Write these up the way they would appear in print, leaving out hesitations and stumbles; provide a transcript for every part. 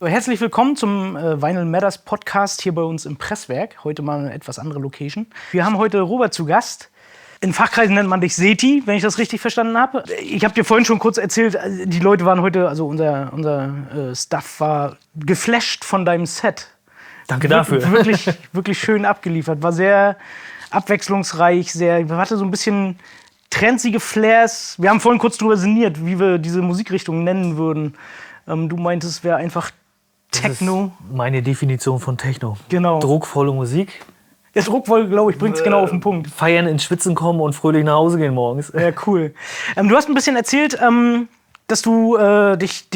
Herzlich willkommen zum Vinyl Matters Podcast hier bei uns im Presswerk. Heute mal eine etwas andere Location. Wir haben heute Robert zu Gast. In Fachkreisen nennt man dich Seti, wenn ich das richtig verstanden habe. Ich habe dir vorhin schon kurz erzählt, die Leute waren heute, also unser Staff war geflasht von deinem Set. Danke dafür. Wirklich schön abgeliefert. War sehr abwechslungsreich, hatte so ein bisschen trendsige Flares. Wir haben vorhin kurz drüber sinniert, wie wir diese Musikrichtung nennen würden. Du meintest, es wäre einfach Techno. Das ist meine Definition von Techno. Genau. Druckvolle Musik. Der druckvoll, glaube ich, bringt es genau auf den Punkt. Feiern, ins Schwitzen kommen und fröhlich nach Hause gehen morgens. Ja, cool. Du hast ein bisschen erzählt, dass du dich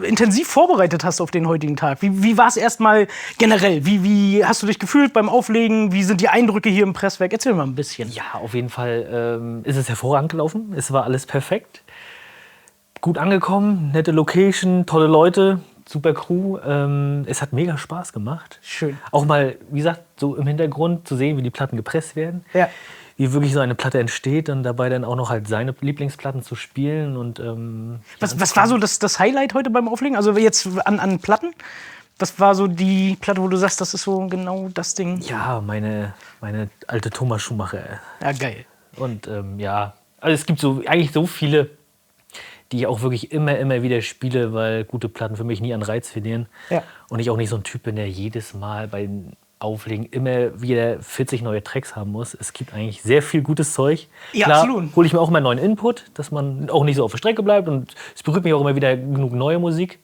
intensiv vorbereitet hast auf den heutigen Tag. Wie war es erstmal generell? Wie hast du dich gefühlt beim Auflegen? Wie sind die Eindrücke hier im Presswerk? Erzähl mal ein bisschen. Ja, auf jeden Fall ist es hervorragend gelaufen. Es war alles perfekt. Gut angekommen, nette Location, tolle Leute, super Crew. Es hat mega Spaß gemacht. Schön. Auch mal, wie gesagt, so im Hintergrund zu sehen, wie die Platten gepresst werden. Ja. Wie wirklich so eine Platte entsteht und dabei dann auch noch halt seine Lieblingsplatten zu spielen. Und, was war so das Highlight heute beim Auflegen? Also jetzt an Platten? Was war so die Platte, wo du sagst, das ist so genau das Ding? Ja, meine alte Thomas Schumacher. Ja, geil. Und ja, also es gibt eigentlich so viele, die ich auch wirklich immer wieder spiele, weil gute Platten für mich nie an Reiz verlieren. Ja. Und ich auch nicht so ein Typ bin, der jedes Mal beim Auflegen immer wieder 40 neue Tracks haben muss. Es gibt eigentlich sehr viel gutes Zeug. Ja, Klar, absolut. hole ich mir auch immer neuen Input, dass man auch nicht so auf der Strecke bleibt. Und es berührt mich auch immer wieder genug neue Musik.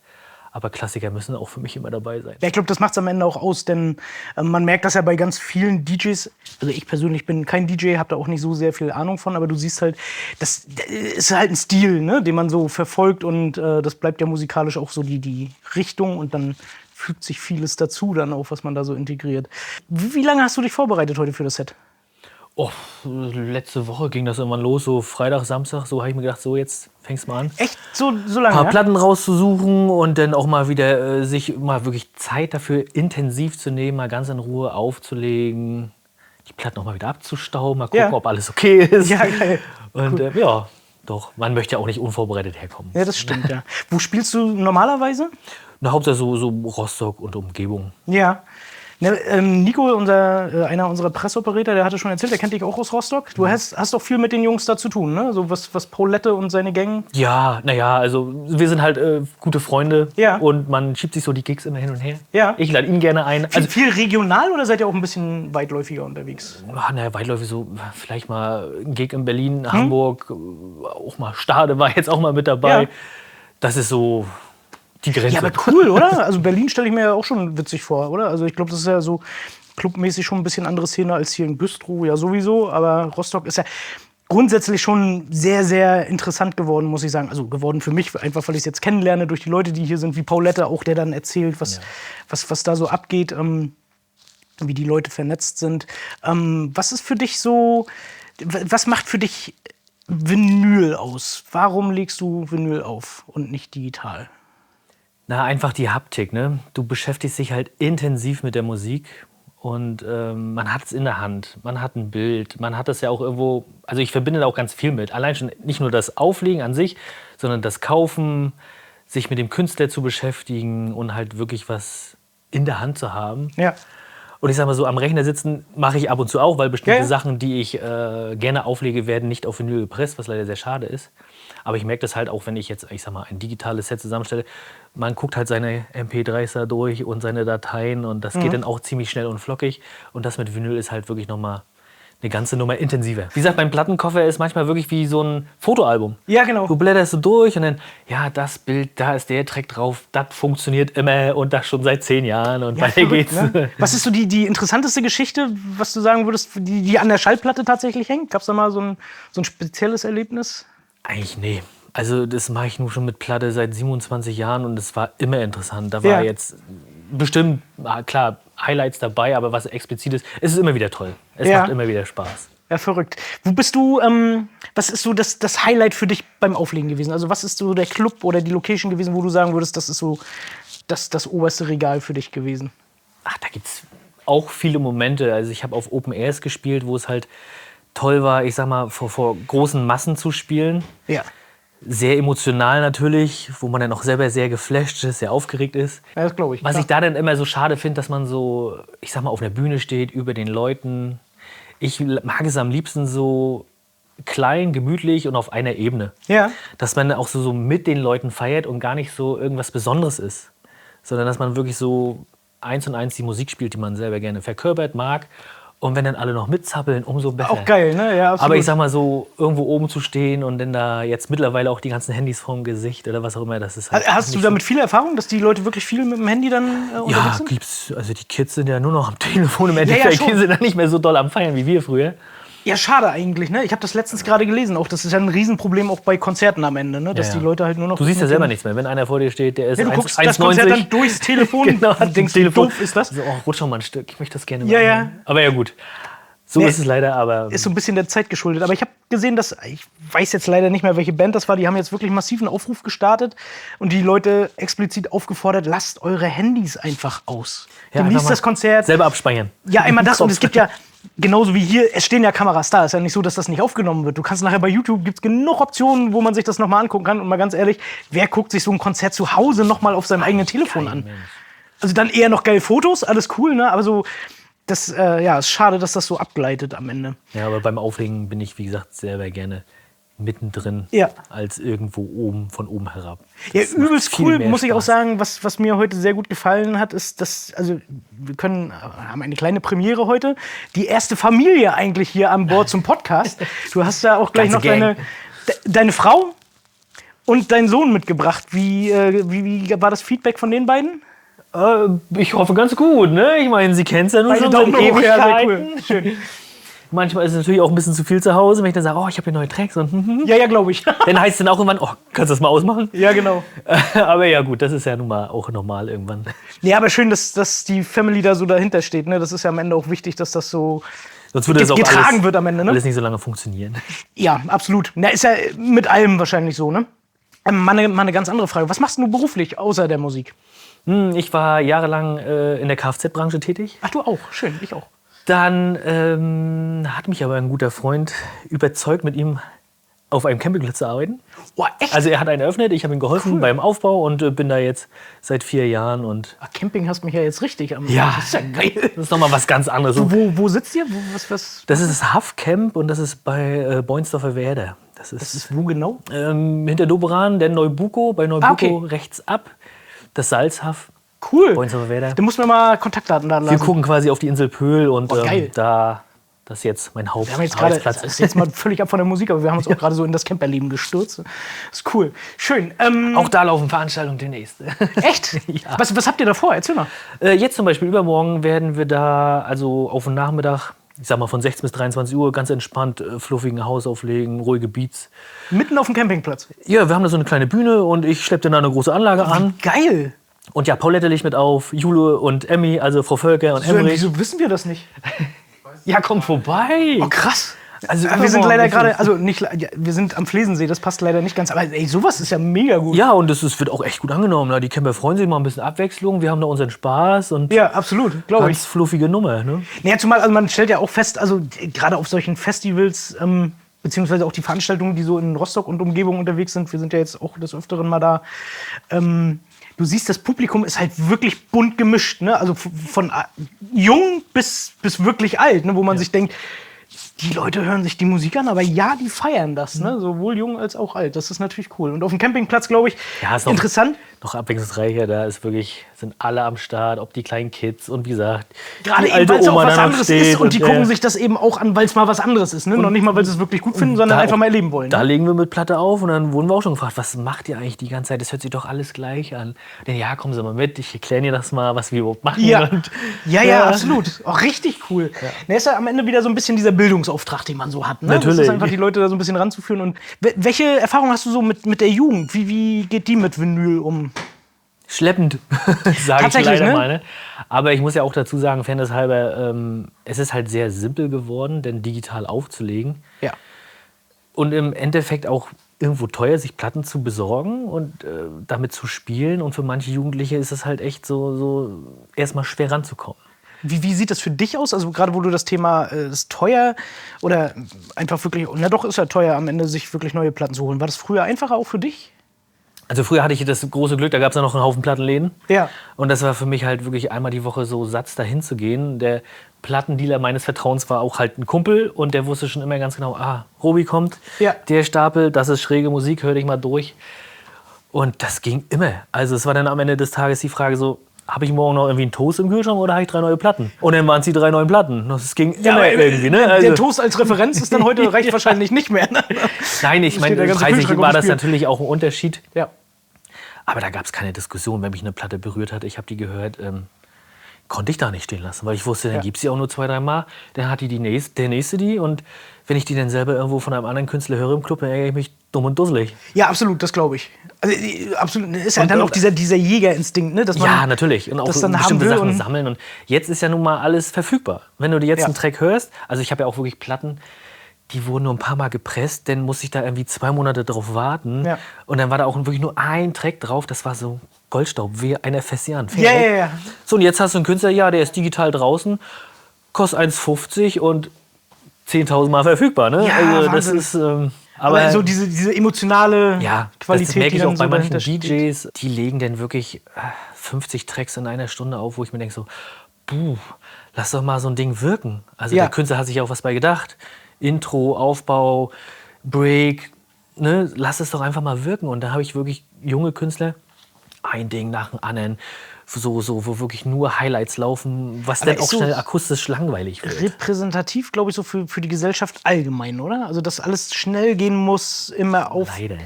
Aber Klassiker müssen auch für mich immer dabei sein. Ja, ich glaube, das macht es am Ende auch aus, denn man merkt das ja bei ganz vielen DJs. Also ich persönlich bin kein DJ, habe da auch nicht so sehr viel Ahnung von, aber du siehst halt, das ist halt ein Stil, ne, den man so verfolgt und das bleibt ja musikalisch auch so die Richtung und dann fügt sich vieles dazu dann auch, was man da so integriert. Wie lange hast du dich vorbereitet heute für das Set? Oh, letzte Woche ging das irgendwann los, so Freitag, Samstag, so habe ich mir gedacht, so jetzt fängst du mal an. Echt? So lange? Ein paar Ja? Platten rauszusuchen und dann auch mal wieder sich mal wirklich Zeit dafür intensiv zu nehmen, mal ganz in Ruhe aufzulegen, die Platten auch mal wieder abzustauben, mal gucken, Ja. ob alles okay ist. Ja, geil. Und Cool. ja, doch, man möchte ja auch nicht unvorbereitet herkommen. Ja, das stimmt, ja. Wo spielst du normalerweise? Na, Hauptsache so Rostock und Umgebung. Ja. Ne, Nico, einer unserer Pressoperator, der hatte schon erzählt, der kennt dich auch aus Rostock. Du hast doch viel mit den Jungs da zu tun, ne? So was Paulette und seine Gang. Ja, naja, also wir sind halt gute Freunde Ja. und man schiebt sich so die Gigs immer hin und her. Ja. Ich lade ihn gerne ein. Also, Viel regional oder seid ihr auch ein bisschen weitläufiger unterwegs? naja, weitläufig so, vielleicht mal ein Gig in Berlin, Hamburg, auch mal Stade war jetzt auch mal mit dabei. Ja. Das ist so die Grenze. Ja, aber cool, oder? Also Berlin stelle ich mir ja auch schon witzig vor, oder? Also ich glaube, das ist ja so clubmäßig schon ein bisschen andere Szene als hier in Güstrow, ja sowieso. Aber Rostock ist ja grundsätzlich schon sehr, sehr interessant geworden, muss ich sagen. Also geworden für mich, einfach weil ich es jetzt kennenlerne durch die Leute, die hier sind, wie Paulette auch, der dann erzählt, was da so abgeht, wie die Leute vernetzt sind. Was ist für dich so, was macht für dich Vinyl aus? Warum legst du Vinyl auf und nicht digital? Na, einfach die Haptik, ne? Du beschäftigst dich halt intensiv mit der Musik und man hat es in der Hand, man hat ein Bild, man hat das ja auch irgendwo, also ich verbinde da auch ganz viel mit. Allein schon nicht nur das Auflegen an sich, sondern das Kaufen, sich mit dem Künstler zu beschäftigen und halt wirklich was in der Hand zu haben. Ja. Und ich sag mal so, am Rechner sitzen mache ich ab und zu auch, weil bestimmte Ja, ja. Sachen, die ich gerne auflege, werden nicht auf Vinyl gepresst, was leider sehr schade ist. Aber ich merke das halt auch, wenn ich jetzt, ich sag mal, ein digitales Set zusammenstelle. Man guckt halt seine MP3s da durch und seine Dateien und das geht dann auch ziemlich schnell und flockig. Und das mit Vinyl ist halt wirklich nochmal eine ganze Nummer intensiver. Wie gesagt, mein Plattenkoffer ist manchmal wirklich wie so ein Fotoalbum. Ja, genau. Du blätterst so durch und dann, ja, das Bild, da ist der Track drauf, das funktioniert immer und das schon seit 10 Jahren und weiter verrückt, geht's. ne? Was ist so die interessanteste Geschichte, was du sagen würdest, die an der Schallplatte tatsächlich hängt? Gab es da mal so ein spezielles Erlebnis? Eigentlich nee. Also das mache ich nur schon mit Platte seit 27 Jahren und es war immer interessant. Da war Ja. jetzt bestimmt, klar, Highlights dabei, aber was explizit ist, es ist immer wieder toll. Es Ja. macht immer wieder Spaß. Ja, verrückt. Wo bist du, was ist so das Highlight für dich beim Auflegen gewesen? Also was ist so der Club oder die Location gewesen, wo du sagen würdest, das ist so das oberste Regal für dich gewesen? Ach, da gibt's auch viele Momente. Also ich habe auf Open Airs gespielt, wo es halt toll war, ich sag mal, vor großen Massen zu spielen. Ja. Sehr emotional natürlich, wo man dann auch selber sehr geflasht ist, sehr aufgeregt ist. Ja, das glaube ich. Was klar. ich da dann immer so schade finde, dass man so, ich sag mal, auf einer Bühne steht, über den Leuten. Ich mag es am liebsten so klein, gemütlich und auf einer Ebene. Ja. Dass man auch so mit den Leuten feiert und gar nicht so irgendwas Besonderes ist. Sondern dass man wirklich so 1 und 1 die Musik spielt, die man selber gerne verkörpert, mag. Und wenn dann alle noch mitzappeln, umso besser. Auch geil, ne? Ja, absolut. Aber ich sag mal so, irgendwo oben zu stehen und dann da jetzt mittlerweile auch die ganzen Handys vorm Gesicht oder was auch immer, das ist halt. Hast du nicht damit viel Erfahrung, dass die Leute wirklich viel mit dem Handy dann so. unterwegs Ja, sind? gibt's. Also die Kids sind ja nur noch am Telefon im Endeffekt. schon. Die sind ja nicht mehr so doll am Feiern wie wir früher. Ja, schade eigentlich, ne? Ich habe das letztens gerade gelesen. Auch das ist ja ein Riesenproblem auch bei Konzerten am Ende, ne? Dass Ja, ja. die Leute halt nur noch. Du siehst ja selber nichts mehr. Wenn einer vor dir steht, der ist Ja, du 1, guckst das Konzert dann 1,90. durchs Telefon Genau, und denkst, wie doof ist das? So, oh, rutsch doch mal ein Stück. Ich möchte das gerne mal. Ja, ja. anhören. Aber ja, gut. So Nee. ist es leider, aber. Ist so ein bisschen der Zeit geschuldet. Aber ich habe gesehen, dass, ich weiß jetzt leider nicht mehr, welche Band das war, die haben jetzt wirklich massiven Aufruf gestartet und die Leute explizit aufgefordert, lasst eure Handys einfach aus. Ja, einfach Genießt mal das Konzert. Selber abspeichern. Ja, einmal das. Und es gibt ja, genauso wie hier, es stehen ja Kameras da. Es ist ja nicht so, dass das nicht aufgenommen wird. Du kannst nachher bei YouTube, gibt es genug Optionen, wo man sich das nochmal angucken kann. Und mal ganz ehrlich, wer guckt sich so ein Konzert zu Hause nochmal auf seinem eigenen Telefon an? Mensch. Also dann eher noch geile Fotos, alles cool, ne? Aber so, das, ja, ist schade, dass das so abgleitet am Ende. Ja, aber beim Auflegen bin ich, wie gesagt, selber gerne mittendrin, Ja. als irgendwo oben, von oben herab. Ja, Das macht übelst viel cool, mehr muss ich auch Spaß. sagen, was mir heute sehr gut gefallen hat, ist, dass, also wir haben eine kleine Premiere heute, die erste Familie eigentlich hier an Bord zum Podcast. Du hast da auch gleich Ganze noch Gang. deine Frau und deinen Sohn mitgebracht. Wie war das Feedback von den beiden? Ich hoffe ganz gut, ne? Ich meine, Sie kennen es ja nun schon seit Ewigkeiten. Schön. Manchmal ist es natürlich auch ein bisschen zu viel zu Hause, wenn ich dann sage, oh, ich habe hier neue Tracks und Ja, glaube ich. dann heißt es dann auch irgendwann, oh, kannst du das mal ausmachen? Ja, genau. Aber ja gut, das ist ja nun mal auch normal irgendwann. Ja, aber schön, dass die Family da so dahinter steht. Ne? Das ist ja am Ende auch wichtig, dass das so Sonst würde das auch getragen alles, wird am Ende. Ne? alles nicht so lange funktionieren. Ja, absolut. Na, ist ja mit allem wahrscheinlich so, ne? Mal eine ganz andere Frage. Was machst du beruflich außer der Musik? Ich war jahrelang in der Kfz-Branche tätig. Ach, du auch. Schön, ich auch. Dann hat mich aber ein guter Freund überzeugt, mit ihm auf einem Campingplatz zu arbeiten. Oh, echt? Also er hat einen eröffnet, ich habe ihm geholfen beim Aufbau und bin da jetzt seit 4 Jahren. Und Camping hast mich ja jetzt richtig am. Ja. Das ist ja geil. das ist nochmal was ganz anderes. Wo sitzt ihr? Was? Das ist das Haff-Camp und das ist bei Boinsdorfer Werder. Das ist Wo genau? hinter Doberan, der Neubuko, bei Neubuko okay. rechts ab. Das Salzhaff, Cool. Boinsdorfer Werder. Du musst mir mal Kontaktdaten da Wir lassen. gucken quasi auf die Insel Pöhl und geil. da das ist jetzt mein Wir haben jetzt gerade, Hauptarbeitsplatz. das ist jetzt mal völlig ab von der Musik, aber wir haben uns auch gerade so in das Camperleben gestürzt. Das ist cool. Schön. Auch da laufen Veranstaltungen demnächst. Echt? Ja. Was habt ihr da vor? Erzähl mal. Jetzt zum Beispiel übermorgen werden wir da, also auf den Nachmittag, ich sag mal von 16 bis 23 Uhr, ganz entspannt fluffigen Haus auflegen, ruhige Beats. Mitten auf dem Campingplatz. Ja, wir haben da so eine kleine Bühne und ich schleppe dann da eine große Anlage an. Geil. Und ja, Paulette legt mit auf, Jule und Emmy, also Frau Völker und So, Emmerich. wieso wissen wir das nicht? Ja, kommt vorbei. Oh, krass. Also wir sind übermorgen leider ist gerade, also nicht, ja, wir sind am Flesensee, das passt leider nicht ganz. Aber ey, sowas ist ja mega gut. Ja, und es wird auch echt gut angenommen. Ne? Die Camper freuen sich mal ein bisschen Abwechslung. Wir haben da unseren Spaß und Ja, absolut, glaube ich. ganz fluffige Nummer. Ne? Naja, zumal, also man stellt ja auch fest, also gerade auf solchen Festivals, beziehungsweise auch die Veranstaltungen, die so in Rostock und Umgebung unterwegs sind, wir sind ja jetzt auch des Öfteren mal da, du siehst, das Publikum ist halt wirklich bunt gemischt, ne? Also von jung bis wirklich alt, ne? Wo man sich denkt, die Leute hören sich die Musik an, aber ja, die feiern das, ne? Sowohl jung als auch alt. Das ist natürlich cool. Und auf dem Campingplatz, glaube ich, Ja, ist noch- interessant. Noch abwechslungsreicher, da ist wirklich, sind alle am Start, ob die kleinen Kids und wie gesagt, Gerade die eben, alte weil es auch Oma was da noch anderes steht. ist und die gucken ja. sich das eben auch an, weil es mal was anderes ist. Ne? Noch nicht mal, weil sie es wirklich gut finden, sondern da einfach auch- mal erleben wollen. Da Ne? legen wir mit Platte auf und dann wurden wir auch schon gefragt, was macht ihr eigentlich die ganze Zeit? Das hört sich doch alles gleich an. Denn ja, kommen Sie mal mit, ich erkläre dir das mal, was wir überhaupt machen. Ja. Und, Ja, absolut. Auch richtig cool. Ja. Ist ja am Ende wieder so ein bisschen dieser Bildungsauftrag, den man so hat. Ne? Das Natürlich. ist einfach, die Leute da so ein bisschen ranzuführen. Und welche Erfahrung hast du so mit der Jugend? Wie geht die mit Vinyl um? Schleppend, sage ich Tatsächlich, leider ne? mal. Ne? Aber ich muss ja auch dazu sagen, fairnesshalber, es ist halt sehr simpel geworden, denn digital aufzulegen. Ja. Und im Endeffekt auch irgendwo teuer, sich Platten zu besorgen und damit zu spielen. Und für manche Jugendliche ist es halt echt so erstmal schwer ranzukommen. Wie sieht das für dich aus? Also gerade wo du das Thema ist teuer oder einfach wirklich, na doch ist ja teuer am Ende, sich wirklich neue Platten zu holen. War das früher einfacher auch für dich? Also früher hatte ich das große Glück, da gab es ja noch einen Haufen Plattenläden. Ja. Und das war für mich halt wirklich einmal die Woche so Satz dahin zu gehen. Der Plattendealer meines Vertrauens war auch halt ein Kumpel und der wusste schon immer ganz genau, Robi kommt, Ja. der Stapel, das ist schräge Musik, hör dich mal durch. Und das ging immer. Also es war dann am Ende des Tages die Frage so, habe ich morgen noch irgendwie einen Toast im Kühlschrank oder habe ich 3 neue Platten? Und dann waren es die 3 neuen Platten. Das ging immer irgendwie. Ne? Also Der Toast als Referenz ist dann heute reicht wahrscheinlich nicht mehr. Ne? Nein, ich meine, der ganze preislich Kühlschrank war auf dem das Spiel. natürlich auch ein Unterschied. Ja. Aber da gab es keine Diskussion, wenn mich eine Platte berührt hat. Ich habe die gehört, konnte ich da nicht stehen lassen. Weil ich wusste, dann gibt es die auch nur 2, 3 Mal. Dann hat der Nächste die. Und wenn ich die dann selber irgendwo von einem anderen Künstler höre im Club, dann ärgere ich mich dumm und dusselig. Ja, absolut, das glaube ich. Also, absolut, ist ja dann auch dieser Jägerinstinkt, ne? Dass man Ja, natürlich. Und auch das dann haben bestimmte will Sachen und- sammeln. Und jetzt ist ja nun mal alles verfügbar. Wenn du dir jetzt Ja. einen Track hörst, also ich habe ja auch wirklich Platten, die wurden nur ein paar Mal gepresst, dann musste ich da irgendwie 2 Monate drauf warten. Ja. Und dann war da auch wirklich nur ein Track drauf, das war so Goldstaub, wie ein FSC-An. Ja. So, und jetzt hast du einen Künstler, ja, der ist digital draußen, kostet 1,50 und 10.000 Mal verfügbar. Ne? Ja, also das Wahnsinn. ist... Aber so diese emotionale Ja, Qualität, das merke die ich dann auch bei so manchen dahinter steht. DJs, die legen dann wirklich 50 Tracks in einer Stunde auf, wo ich mir denke so, lass doch mal so ein Ding wirken. Also Ja. der Künstler hat sich auch was bei gedacht. Intro, Aufbau, Break, ne? Lass es doch einfach mal wirken. Und da habe ich wirklich junge Künstler, ein Ding nach dem anderen, wo wirklich nur Highlights laufen, was Aber dann auch ist so schnell akustisch langweilig wird. Repräsentativ, glaube ich, so für die Gesellschaft allgemein, oder? Also, dass alles schnell gehen muss, immer auf. Leider.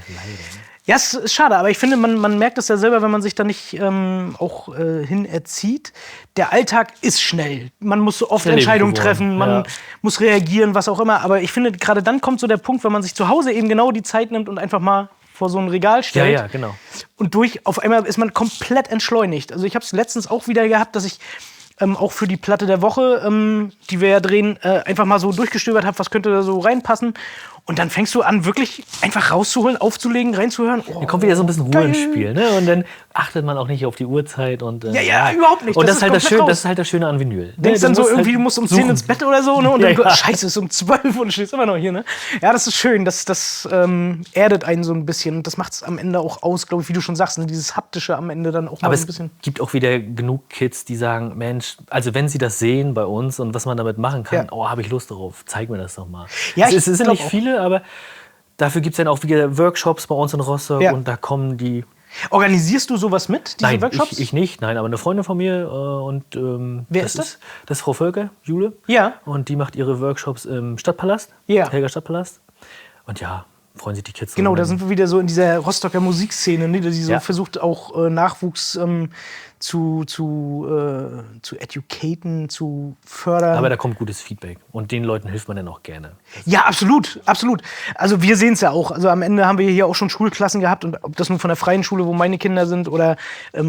Ja, es ist schade, aber ich finde, man merkt es ja selber, wenn man sich da nicht auch hin erzieht. Der Alltag ist schnell. Man muss oft Schnelllebig Entscheidungen geworden, treffen, man ja. muss reagieren, was auch immer. Aber ich finde, gerade dann kommt so der Punkt, wenn man sich zu Hause eben genau die Zeit nimmt und einfach mal vor so ein Regal stellt. Ja, genau. Und auf einmal ist man komplett entschleunigt. Also ich habe es letztens auch wieder gehabt, dass ich auch für die Platte der Woche, die wir ja drehen, einfach mal so durchgestöbert habe, was könnte da so reinpassen. Und dann fängst du an, wirklich einfach rauszuholen, aufzulegen, reinzuhören. Oh, Dann kommt wieder so ein bisschen Ruhe geil. ins Spiel. Ne? Und dann achtet man auch nicht auf die Uhrzeit. Und, Ja, überhaupt nicht. Und Das das, ist halt ist komplett das ist halt das Schöne an Vinyl. Denkst Ne? dann so musst irgendwie, halt du musst um suchen. 10 ins Bett oder so, ne? Und dann, Ja, ja. scheiße, es ist um 12 und du stehst immer noch hier, ne? Ja, das ist schön. Das erdet einen so ein bisschen. Und das macht es am Ende auch aus, glaube ich, wie du schon sagst, ne? Dieses Haptische am Ende dann auch mal Aber ein es bisschen. gibt auch wieder genug Kids, die sagen, Mensch, also wenn sie das sehen bei uns und was man damit machen kann, Ja. habe ich Lust darauf, zeig mir das doch mal. Ja, es ich sind glaub nicht auch. viele, aber dafür gibt es dann auch wieder Workshops bei uns in Rostock Ja. und da kommen die... Organisierst du sowas mit, diese Nein, Workshops? ich nicht, nein, aber eine Freundin von mir und Wer ist das? Das ist Frau Völker, Jule. Ja. Und die macht ihre Workshops im Stadtpalast, Ja. Helga Stadtpalast. Und ja, freuen sich die Kids. Genau, so. da sind wir wieder so in dieser Rostocker Musikszene, ne, die so Ja. versucht auch Nachwuchs zu educaten, zu fördern. Aber da kommt gutes Feedback und den Leuten hilft man dann auch gerne. Ja, absolut, absolut. Also wir sehen es ja auch. Also am Ende haben wir hier auch schon Schulklassen gehabt und ob das nun von der freien Schule, wo meine Kinder sind, oder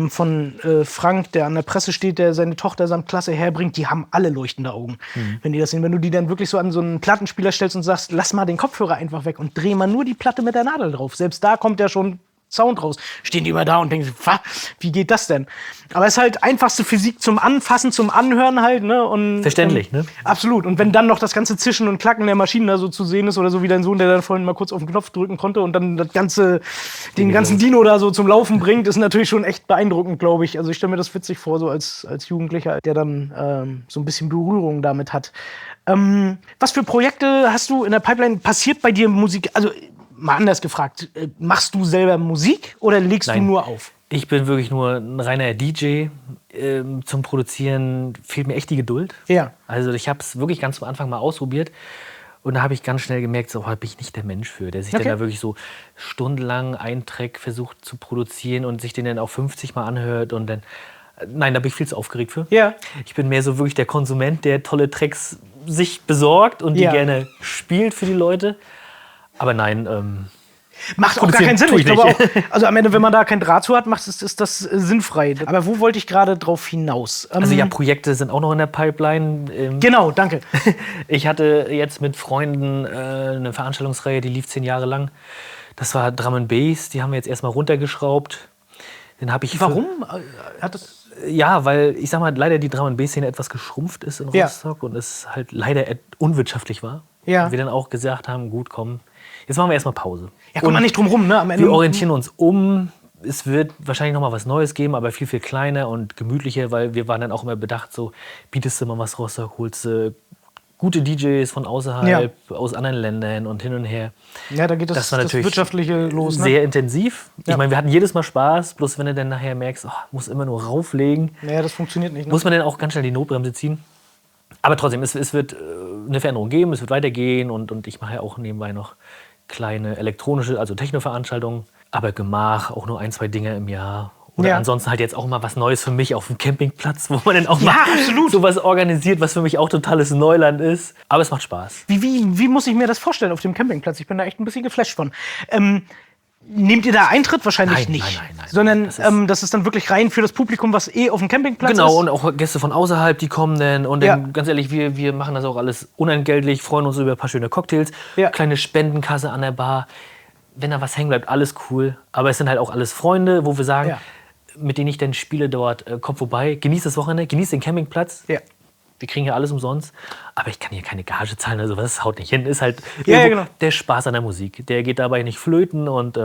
von Frank, der an der Presse steht, der seine Tochter samt Klasse herbringt, die haben alle leuchtende Augen, wenn die das sehen. Wenn du die dann wirklich so an so einen Plattenspieler stellst und sagst, lass mal den Kopfhörer einfach weg und dreh mal nur die Platte mit der Nadel drauf. Selbst da kommt ja schon Sound raus. Stehen die immer da und denken, wie geht das denn? Aber es ist halt einfachste Physik zum Anfassen, zum Anhören halt. Ne? Und, Verständlich, ne? Absolut. Und wenn dann noch das ganze Zischen und Klacken der Maschinen da so zu sehen ist oder so wie dein Sohn, der dann vorhin mal kurz auf den Knopf drücken konnte und dann den ganzen Dino da so zum Laufen bringt, ist natürlich schon echt beeindruckend, glaube ich. Also ich stelle mir das witzig vor, so als Jugendlicher, der dann so ein bisschen Berührung damit hat. Was für Projekte hast du in der Pipeline? Passiert bei dir Musik? Also mal anders gefragt, machst du selber Musik oder legst du Nein. nur auf? Ich bin wirklich nur ein reiner DJ. Zum Produzieren fehlt mir echt die Geduld. Ja. Also ich habe es wirklich ganz am Anfang mal ausprobiert. Und da habe ich ganz schnell gemerkt, so bin ich nicht der Mensch für, der sich Okay. dann da wirklich so stundenlang einen Track versucht zu produzieren und sich den dann auch 50 Mal anhört. Und dann, nein, da bin ich viel zu aufgeregt für. Ja. Ich bin mehr so wirklich der Konsument, der tolle Tracks sich besorgt und die Ja. gerne spielt für die Leute. Aber nein, Macht auch gar Produzieren keinen Sinn. tue Ich ich glaube auch, also am Ende, wenn man da kein Draht zu hat, ist das sinnfrei. Aber wo wollte ich gerade drauf hinaus? also ja, Projekte sind auch noch in der Pipeline. Genau, danke. Ich hatte jetzt mit Freunden eine Veranstaltungsreihe, die lief 10 Jahre lang. Das war Drum and Bass, die haben wir jetzt erstmal runtergeschraubt. Den habe ich Warum? Hat das Ja, weil ich sag mal, leider die Drum-and-Bass-Szene etwas geschrumpft ist in Rostock und es halt leider unwirtschaftlich war. Ja. Und wir dann auch gesagt haben, gut, komm, jetzt machen wir erstmal Pause. Ja, kommt man nicht drum rum, ne? Am Ende Wir orientieren uns um. Es wird wahrscheinlich noch mal was Neues geben, aber viel, viel kleiner und gemütlicher, weil wir waren dann auch immer bedacht, so bietest du mal was Rostock, holst du gute DJs von außerhalb, aus anderen Ländern und hin und her. Ja, da geht das Wirtschaftliche los. Ne? Sehr intensiv. Ich meine, wir hatten jedes Mal Spaß, bloß wenn du dann nachher merkst, muss immer nur rauflegen. Naja, das funktioniert nicht. Ne? Muss man dann auch ganz schnell die Notbremse ziehen. Aber trotzdem, es wird eine Veränderung geben, es wird weitergehen und ich mache ja auch nebenbei noch kleine elektronische, also Techno-Veranstaltungen, aber Gemach, auch nur 1, 2 Dinge im Jahr. Oder ansonsten halt jetzt auch mal was Neues für mich auf dem Campingplatz, wo man dann auch mal sowas organisiert, was für mich auch totales Neuland ist. Aber es macht Spaß. Wie muss ich mir das vorstellen auf dem Campingplatz? Ich bin da echt ein bisschen geflasht von. Nehmt ihr da Eintritt? Wahrscheinlich nicht. Nein. Sondern das ist dann wirklich rein für das Publikum, was auf dem Campingplatz ist? Genau, und auch Gäste von außerhalb, die kommen dann. Und dann, ganz ehrlich, wir machen das auch alles unentgeltlich, freuen uns über ein paar schöne Cocktails, kleine Spendenkasse an der Bar. Wenn da was hängen bleibt, alles cool. Aber es sind halt auch alles Freunde, wo wir sagen, mit denen ich dann spiele dort, kommt vorbei, genießt das Wochenende, genießt den Campingplatz. Ja. Wir kriegen ja alles umsonst. Aber ich kann hier keine Gage zahlen, also das haut nicht hin. Ist halt der Spaß an der Musik. Der geht dabei nicht flöten und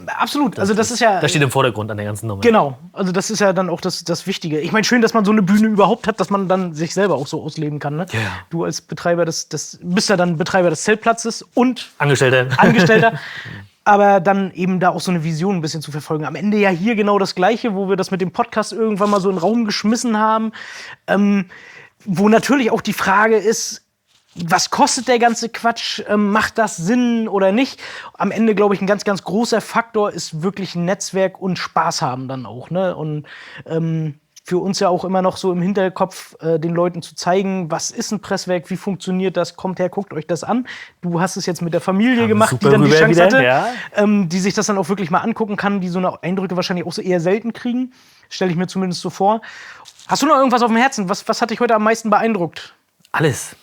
absolut. Also das ist ja. Das steht im Vordergrund an der ganzen Nummer. Genau. Also das ist ja dann auch das Wichtige. Ich meine, schön, dass man so eine Bühne überhaupt hat, dass man dann sich selber auch so ausleben kann. Ne? Ja. Du als Betreiber bist ja dann Betreiber des Zeltplatzes und Angestellter. Aber dann eben da auch so eine Vision ein bisschen zu verfolgen. Am Ende ja hier genau das Gleiche, wo wir das mit dem Podcast irgendwann mal so in den Raum geschmissen haben. Wo natürlich auch die Frage ist, was kostet der ganze Quatsch? Macht das Sinn oder nicht? Am Ende, glaube ich, ein ganz, ganz großer Faktor ist wirklich ein Netzwerk und Spaß haben dann auch. Ne? Und für uns ja auch immer noch so im Hinterkopf, den Leuten zu zeigen, was ist ein Presswerk, wie funktioniert das, kommt her, guckt euch das an. Du hast es jetzt mit der Familie gemacht, die dann die Chance hatte, die sich das dann auch wirklich mal angucken kann, die so eine Eindrücke wahrscheinlich auch so eher selten kriegen. Stelle ich mir zumindest so vor. Hast du noch irgendwas auf dem Herzen? Was hat dich heute am meisten beeindruckt? Alles.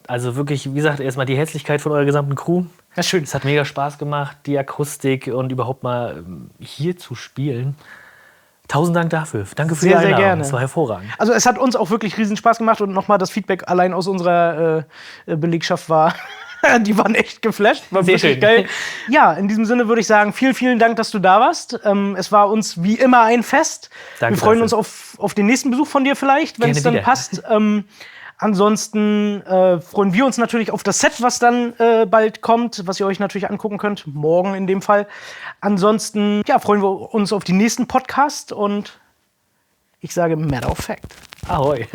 Also wirklich, wie gesagt, erstmal die Herzlichkeit von eurer gesamten Crew. Ja, schön. Es hat mega Spaß gemacht, die Akustik und überhaupt mal hier zu spielen. 1000 Dank dafür. Danke für die Einladung. Sehr gerne. Das war hervorragend. Also es hat uns auch wirklich riesen Spaß gemacht und nochmal das Feedback allein aus unserer Belegschaft war, die waren echt geflasht. War sehr wirklich schön. Geil. Ja, in diesem Sinne würde ich sagen, vielen, vielen Dank, dass du da warst. Es war uns wie immer ein Fest. Danke. Wir freuen uns auf den nächsten Besuch von dir vielleicht, wenn es dann passt. Ansonsten freuen wir uns natürlich auf das Set, was dann bald kommt, was ihr euch natürlich angucken könnt, morgen in dem Fall. Ansonsten freuen wir uns auf die nächsten Podcasts und ich sage Matter of Fact. Ahoi.